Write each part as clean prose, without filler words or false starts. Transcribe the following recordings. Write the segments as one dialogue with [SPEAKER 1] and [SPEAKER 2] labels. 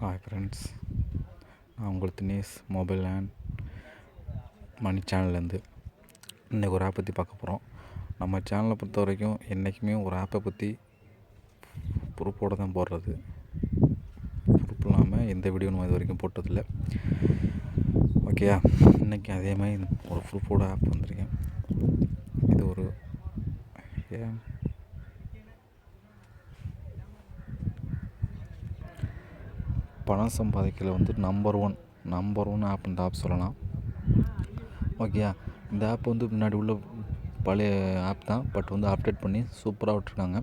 [SPEAKER 1] Hi friends, நான் உங்கள் Dinesh mobile and money சேனல்லேருந்து இன்றைக்கி ஒரு ஆப் பற்றி பார்க்க போகிறோம். நம்ம சேனலை பொறுத்த வரைக்கும் என்றைக்குமே ஒரு ஆப்பை பற்றி ப்ரூஃபோடு தான் போடுறது. ப்ரூஃப் இல்லாமல் எந்த வீடியோ நம்ம இது வரைக்கும் போட்டதில்லை. ஓகேயா? இன்றைக்கி அதே மாதிரி ஒரு ப்ரூஃபோட ஆப் வந்திருக்கேன். இது ஒரு பணம் சம்பாதிக்கல நம்பர் ஒன் ஆப் இந்த ஆப் சொல்லலாம். ஓகேயா? இந்த ஆப் முன்னாடி உள்ள பழைய ஆப் தான், பட் அப்டேட் பண்ணி சூப்பராக விட்ருக்காங்க.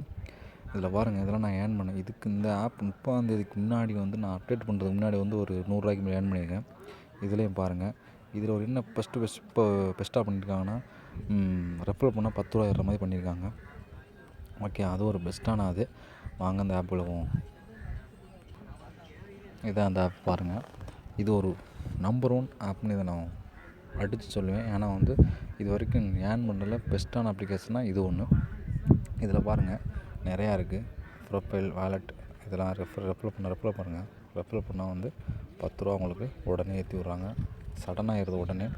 [SPEAKER 1] இதில் பாருங்கள், இதெல்லாம் நான் ஏர்ன் பண்ணேன். இந்த ஆப் 30ஆந்தேதிக்கு முன்னாடி நான் அப்டேட் பண்ணுறதுக்கு முன்னாடி ஒரு ₹100 மேலே ஏர்ன் பண்ணியிருக்கேன். இதுலேயும் பாருங்கள், இதில் ஒரு என்ன பெஸ்ட்டாக பண்ணியிருக்காங்கன்னா, ரெஃபர் பண்ணால் ₹10 ஏறுற மாதிரி பண்ணியிருக்காங்க. ஓகே, அது ஒரு பெஸ்ட்டான அது. வாங்க அந்த ஆப்பில் போவோம். இதான் அந்த ஆப் பாருங்கள். இது ஒரு நம்பர் 1 ஆப்னு இதை நான் அடித்து சொல்லுவேன். ஏன்னா இது வரைக்கும் ஏர்ன் பண்ணுறதுல பெஸ்ட்டான அப்ளிகேஷனாக இது ஒன்று. இதில் பாருங்கள், நிறையா இருக்குது. ப்ரொஃபைல், வாலெட் இதெல்லாம் ரெஃபர் பண்ணுங்கள். ரெஃபர் பண்ணால் ₹10 உங்களுக்கு உடனே ஏற்றி விட்றாங்க. சடனாக ஏறுது உடனே.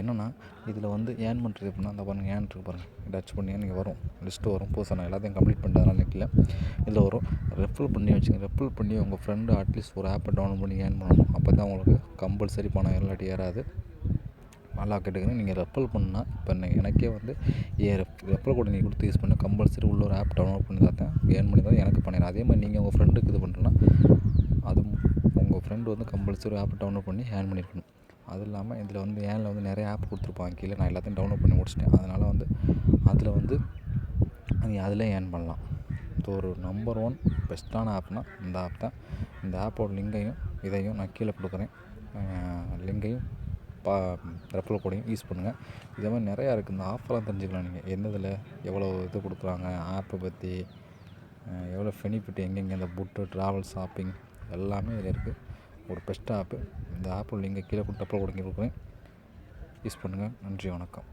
[SPEAKER 1] என்னென்னா இதில் ஏர்ன் பண்ணுறது எப்படின்னா, அந்த பாருங்கள், ஏர்ன் இருக்குது பாருங்கள். டச் பண்ணி நீங்கள் வரும், லிஸ்ட்டு வரும். புதுசாக நான் எல்லாத்தையும் கம்ப்ளீட் பண்ணிட்டேன் நெட்டில். இதில் வரும், ரெஃபர் பண்ணி வச்சுங்க. ரெஃபர் பண்ணி உங்கள் ஃப்ரெண்டு அட்லீஸ்ட் ஒரு ஆப்பை டவுன்லோட் பண்ணி ஏர்ன் பண்ணணும். அப்போ தான் உங்களுக்கு கம்பல்சரி பணம் இல்லாட்டி ஏறாது. நல்லா கேட்டுக்கணும். நீங்கள் ரெஃபர் பண்ணால் இப்போ எனக்கே ரெஃபர் கோட் நீங்கள் கொடுத்து யூஸ் பண்ண கம்பல்சரி உள்ள ஒரு ஆப் டவுன்லோட் பண்ணி தான் ஏர்ன் பண்ணி தான் எனக்கு பண்ணிடுறேன். அதே மாதிரி நீங்கள் உங்கள் ஃப்ரெண்டுக்கு இது பண்ணுறேன்னா, அது உங்கள் ஃப்ரெண்டு கம்பல்சரி ஆப் டவுன்லோட் பண்ணி ஏர்ன் பண்ணியிருக்கணும். அது இல்லாமல் இதில் ஏர்னில் நிறைய ஆப் கொடுத்துருப்பாங்க கீழே. நான் எல்லாத்தையும் டவுன்லோட் பண்ணி முடிச்சிட்டேன். அதனால் அதில் நீங்கள் அதில் ஏர்ன் பண்ணலாம். இது ஒரு நம்பர் 1 பெஸ்ட்டான ஆப்னால் இந்த ஆப் தான். இந்த ஆப்போட லிங்கையும் இதையும் நான் கீழே கொடுக்குறேன். லிங்கையும் ரெஃபர் கோடையும் யூஸ் பண்ணுங்கள். இதே மாதிரி நிறையா இருக்குது. இந்த ஆஃபர்லாம் தெரிஞ்சுக்கலாம். நீங்கள் என்னதில் எவ்வளோ இது கொடுக்குறாங்க, ஆப்பை பற்றி எவ்வளோ பெனிஃபிட், எங்கெங்கே இந்த புட்டு, ட்ராவல், ஷாப்பிங் எல்லாமே இதில் இருக்குது. ஒரு பெஸ்ட் ஆப்பு. இந்த ஆப்போட லிங்கை கீழே ரெஃபர் கோடையும் கொடுக்குறேன். யூஸ் பண்ணுங்கள். நன்றி, வணக்கம்.